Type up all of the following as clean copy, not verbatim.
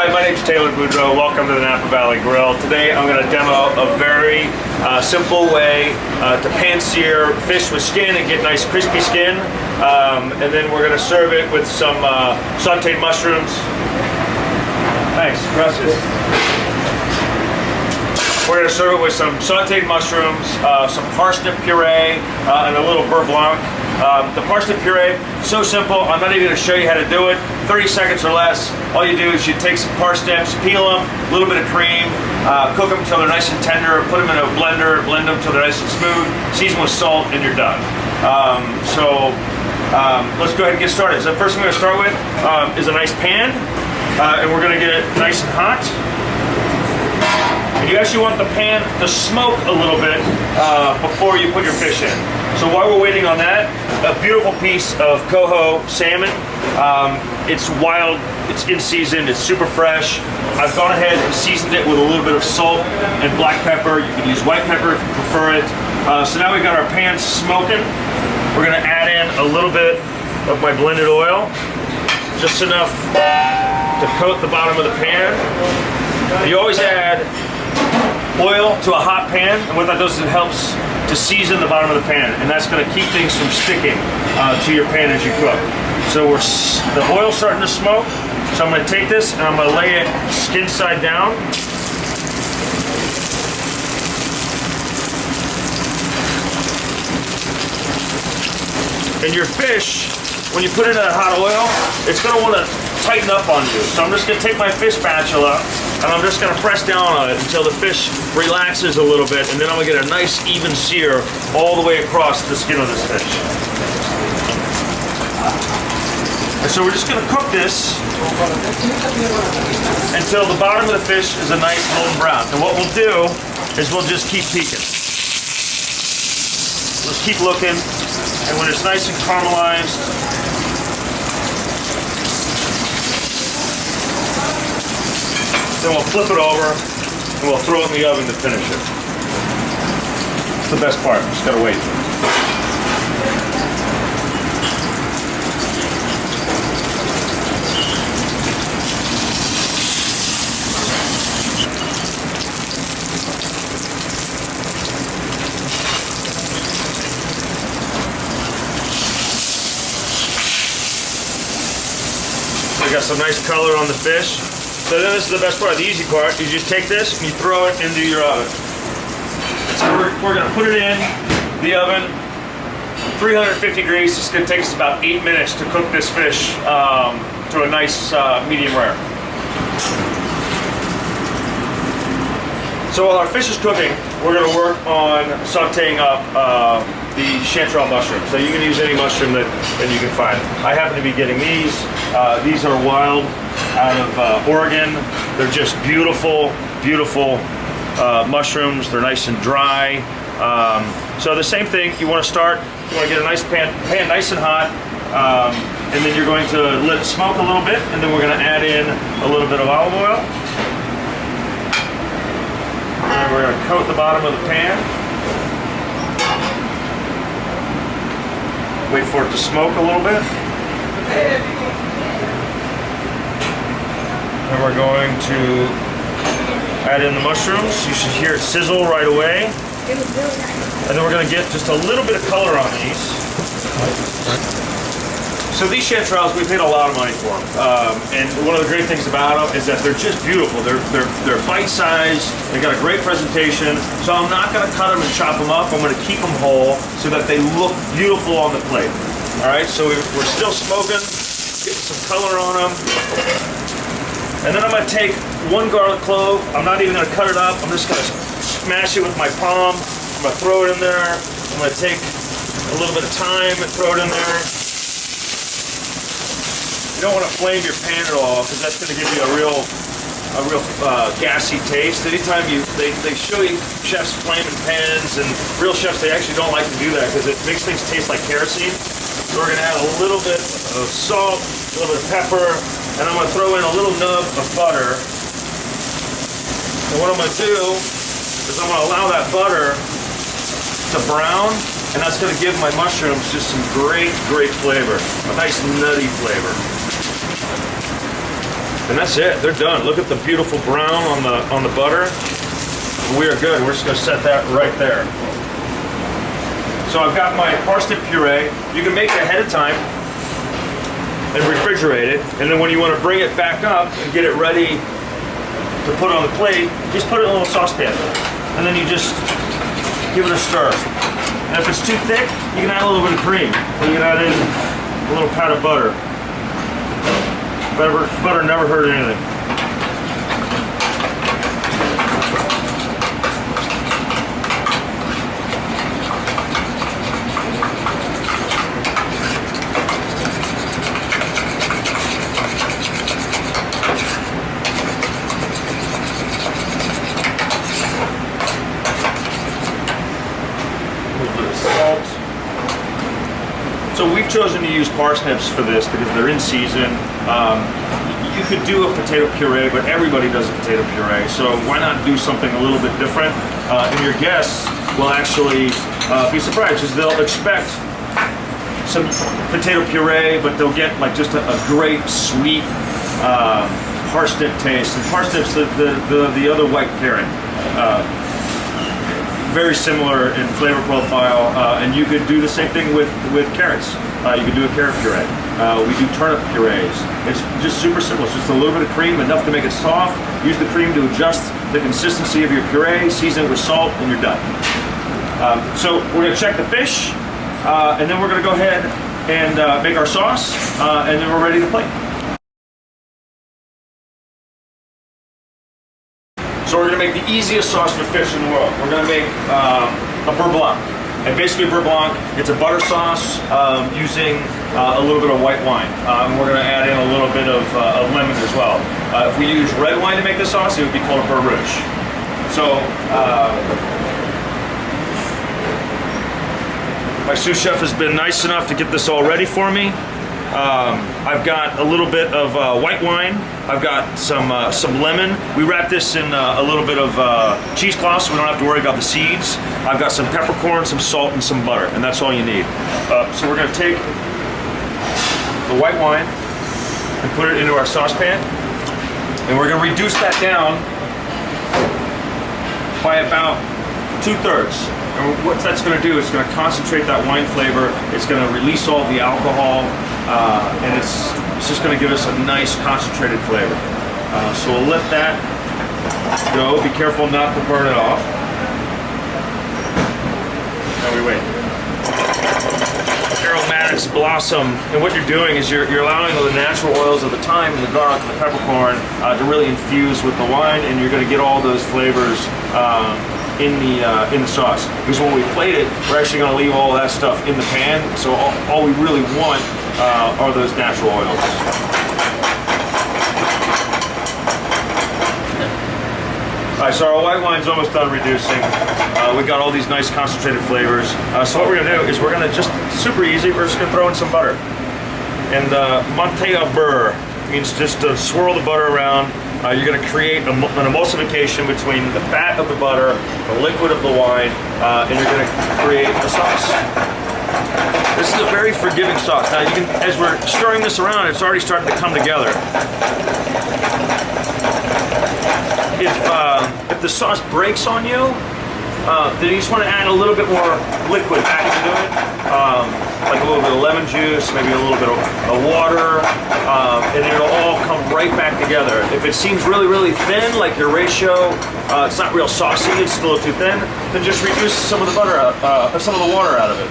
Hi, my name's Taylor Boudreau. Welcome to the Napa Valley Grill. Today I'm going to demo a very simple way to pan sear fish with skin and get nice crispy skin. And then we're going to serve it with some sauteed mushrooms. Thanks, gracias. We're going to serve it with some sauteed mushrooms, some parsnip puree, and a little beurre blanc. The parsnip puree, so simple. I'm not even going to show you how to do it. 30 seconds or less. All you do is you take some parsnips, peel them, a little bit of cream, cook them until they're nice and tender, put them in a blender, blend them until they're nice and smooth, season with salt, and you're done. Let's go ahead and get started. So the first thing we're going to start with is a nice pan, and we're going to get it nice and hot. And you actually want the pan to smoke a little bit before you put your fish in. So while we're waiting on that, a beautiful piece of coho salmon. It's wild, it's in season, it's super fresh. I've gone ahead and seasoned it with a little bit of salt and black pepper. You can use white pepper if you prefer it. So now we've got our pan smoking. We're gonna add in a little bit of my blended oil, just enough to coat the bottom of the pan. You always add oil to a hot pan, and what that does is it helps to season the bottom of the pan, and that's going to keep things from sticking to your pan as you cook. So the oil's starting to smoke, so I'm going to take this and I'm going to lay it skin side down. And your fish, when you put it in that hot oil, it's going to want to tighten up on you. So I'm just going to take my fish spatula and I'm just going to press down on it until the fish relaxes a little bit, and then I'm going to get a nice even sear all the way across the skin of this fish. And so we're just going to cook this until the bottom of the fish is a nice golden brown. And what we'll do is we'll just keep peeking. Let's keep looking, and when it's nice and caramelized, then we'll flip it over and we'll throw it in the oven to finish it. It's the best part, just gotta wait. So we got some nice color on the fish. So then this is the best part, the easy part. You just take this and you throw it into your oven. So we're going to put it in the oven, 350 degrees. It's going to take us about 8 minutes to cook this fish to a nice medium rare. So while our fish is cooking, we're going to work on sauteing up the chanterelle mushroom. So you can use any mushroom that you can find. I happen to be getting these. These are wild out of Oregon. They're just beautiful, beautiful mushrooms. They're nice and dry. So the same thing, you want to get a nice pan nice and hot, and then you're going to let it smoke a little bit, and then we're going to add in a little bit of olive oil. And we're going to coat the bottom of the pan. Wait for it to smoke a little bit. And we're going to add in the mushrooms. You should hear it sizzle right away. And then we're going to get just a little bit of color on these. So these chanterelles, we paid a lot of money for them. And one of the great things about them is that they're just beautiful. They're bite-sized. They got a great presentation. So I'm not going to cut them and chop them up. I'm going to keep them whole so that they look beautiful on the plate. All right, so we're still smoking, getting some color on them. And then I'm going to take one garlic clove. I'm not even going to cut it up. I'm just going to smash it with my palm. I'm going to throw it in there. I'm going to take a little bit of thyme and throw it in there. You don't want to flame your pan at all, because that's going to give you a real gassy taste. Anytime they show you chefs flaming pans, and real chefs, they actually don't like to do that because it makes things taste like kerosene. So we're going to add a little bit of salt, a little bit of pepper, and I'm going to throw in a little nub of butter. And what I'm going to do is I'm going to allow that butter to brown, and that's going to give my mushrooms just some great, great flavor. A nice nutty flavor. And that's it. They're done. Look at the beautiful brown on the butter. We are good. We're just going to set that right there. So I've got my parsnip puree. You can make it ahead of time and refrigerate it. And then when you want to bring it back up and get it ready to put on the plate, just put it in a little saucepan. And then you just give it a stir. And if it's too thick, you can add a little bit of cream. Or you can add in a little pat of butter. Butter never hurt anything. So we've chosen to use parsnips for this because they're in season. You could do a potato puree, but everybody does a potato puree. So why not do something a little bit different? And your guests will actually be surprised because they'll expect some potato puree, but they'll get like just a great sweet parsnip taste. And parsnips, the other white carrot. Very similar in flavor profile, and you could do the same thing with carrots. You could do a carrot puree. We do turnip purees. It's just super simple. It's just a little bit of cream, enough to make it soft. Use the cream to adjust the consistency of your puree, season it with salt, and you're done. So we're gonna check the fish, and then we're gonna go ahead and make our sauce, and then we're ready to plate. So we're gonna make the easiest sauce for fish in the world. We're gonna make a beurre blanc. And basically beurre blanc, it's a butter sauce using a little bit of white wine. And we're gonna add in a little bit of lemon as well. If we use red wine to make this sauce, it would be called a beurre rouge. So, my sous chef has been nice enough to get this all ready for me. I've got a little bit of white wine. I've got some lemon. We wrap this in a little bit of cheesecloth so we don't have to worry about the seeds. I've got some peppercorn, some salt, and some butter, and that's all you need. So we're gonna take the white wine and put it into our saucepan, and we're gonna reduce that down by about 2/3. And what that's going to do is going to concentrate that wine flavor. It's going to release all the alcohol, and it's just going to give us a nice concentrated flavor. So we'll let that go. Be careful not to burn it off. Now we wait. Aromatics blossom, and what you're doing is you're allowing the natural oils of the thyme and the garlic and the peppercorn to really infuse with the wine, and you're going to get all those flavors in the sauce. Because when we plate it, we're actually going to leave all that stuff in the pan. So all we really want are those natural oils. All right, so our white wine's almost done reducing. We got all these nice concentrated flavors. So what we're going to do is we're going to just super easy. We're just going to throw in some butter. And monter à beurre means just to swirl the butter around. You're going to create an emulsification between the fat of the butter, the liquid of the wine, and you're going to create a sauce. This is a very forgiving sauce. Now, you can, as we're stirring this around, it's already starting to come together. If the sauce breaks on you, then you just want to add a little bit more liquid back into it, like a little bit of lemon juice, maybe a little bit of water, and it'll all come right back together. If it seems really, really thin, like your ratio, it's not real saucy, it's still too thin, then just reduce some of the butter, some of the water out of it.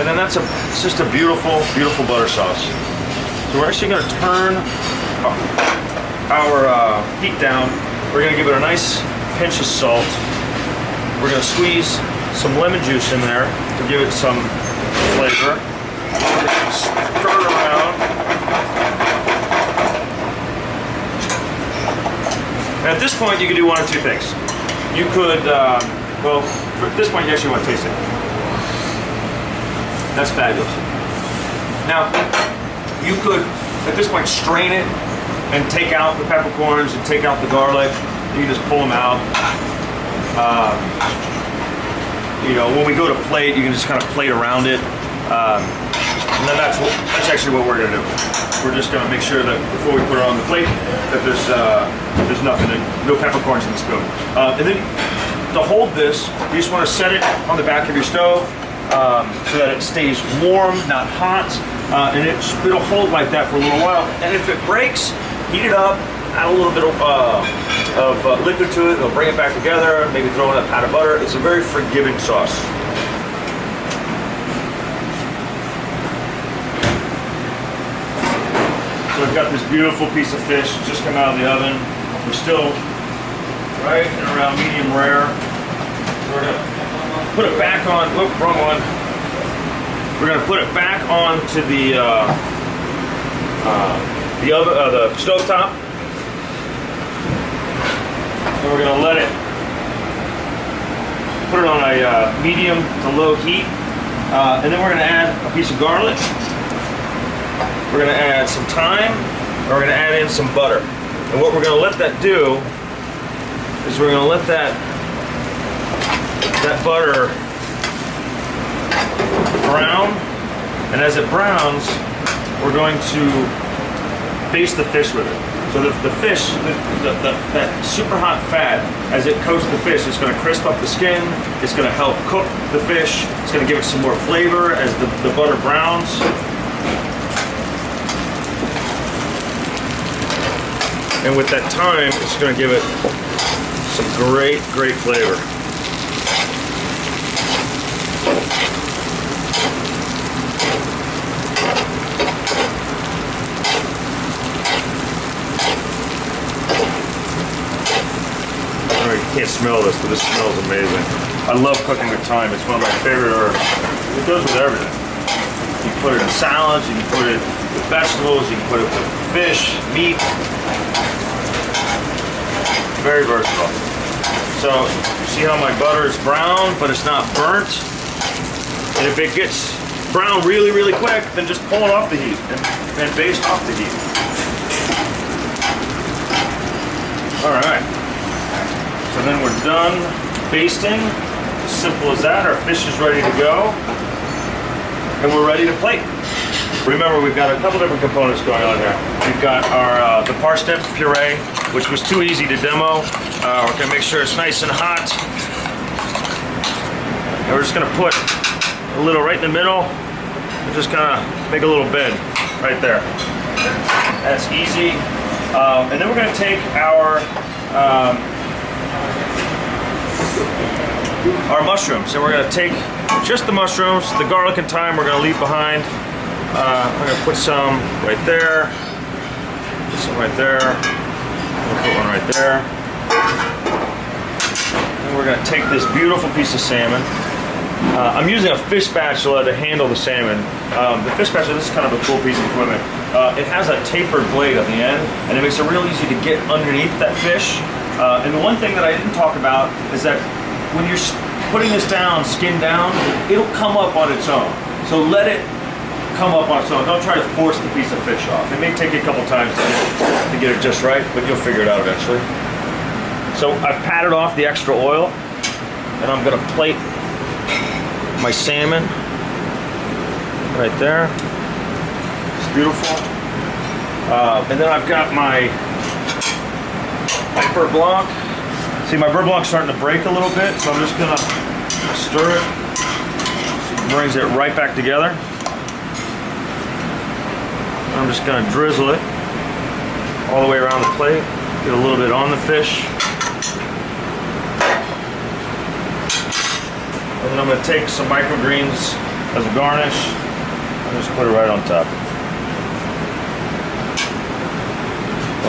And then it's just a beautiful, beautiful butter sauce. So we're actually going to turn our heat down. We're going to give it a nice pinch of salt. We're going to squeeze some lemon juice in there to give it some flavor. We're going to stir it around. And at this point, you can do one of two things. You could, well, at this point, you actually want to taste it. That's fabulous. Now, you could, at this point, strain it and take out the peppercorns and take out the garlic. You can just pull them out. You know, when we go to plate, you can just kind of plate around it. And then that's actually what we're gonna do. We're just gonna make sure that before we put it on the plate, that there's nothing, no peppercorns in the spoon. And then to hold this, you just wanna set it on the back of your stove so that it stays warm, not hot, and it'll hold like that for a little while. And if it breaks, heat it up, add a little bit of liquid to it, it'll bring it back together, maybe throw in a pat of butter. It's a very forgiving sauce. So we've got this beautiful piece of fish just come out of the oven. We're still right and around medium rare. We're gonna put it back on, whoop, wrong one. We're gonna put it back onto the stove top. And we're gonna let it, put it on a medium to low heat. And then we're gonna add a piece of garlic. We're gonna add some thyme, and we're gonna add in some butter. And what we're gonna let that do is we're gonna let that butter brown. And as it browns, we're going to baste the fish with it. So the fish, that super hot fat, as it coats the fish, it's gonna crisp up the skin, it's gonna help cook the fish, it's gonna give it some more flavor as the butter browns. And with that thyme, it's going to give it some great, great flavor. I know you can't smell this, but this smells amazing. I love cooking with thyme. It's one of my favorite herbs. It goes with everything. You can put it in salads, you can put it with vegetables, you can put it with fish, meat. Very versatile. So, see how my butter is brown, but it's not burnt? And if it gets brown really, really quick, then just pull it off the heat and baste off the heat. All right. So then we're done basting. Simple as that. Our fish is ready to go. And we're ready to plate. Remember, we've got a couple different components going on here. We've got our the parsnip puree, which was too easy to demo. We're gonna make sure it's nice and hot. And we're just gonna put a little right in the middle. And just kind of make a little bed right there. That's easy. And then we're gonna take our mushrooms, and we're gonna take just the mushrooms, the garlic and thyme we're gonna leave behind. I'm gonna put some right there, put some right there, we'll put one right there. And we're gonna take this beautiful piece of salmon. I'm using a fish spatula to handle the salmon. The fish spatula, this is kind of a cool piece of equipment. It has a tapered blade on the end, and it makes it real easy to get underneath that fish. And the one thing that I didn't talk about is that when you're putting this down, skin down, it'll come up on its own. So let it come up on its own. Don't try to force the piece of fish off. It may take you a couple times to get it just right, but you'll figure it out eventually. So I've patted off the extra oil, and I'm gonna plate my salmon right there. It's beautiful. And then I've got my beurre blanc. See, my beurre blanc's starting to break a little bit, so I'm just gonna stir it. It brings it right back together. I'm just going to drizzle it all the way around the plate, get a little bit on the fish. And then I'm going to take some microgreens as a garnish and just put it right on top.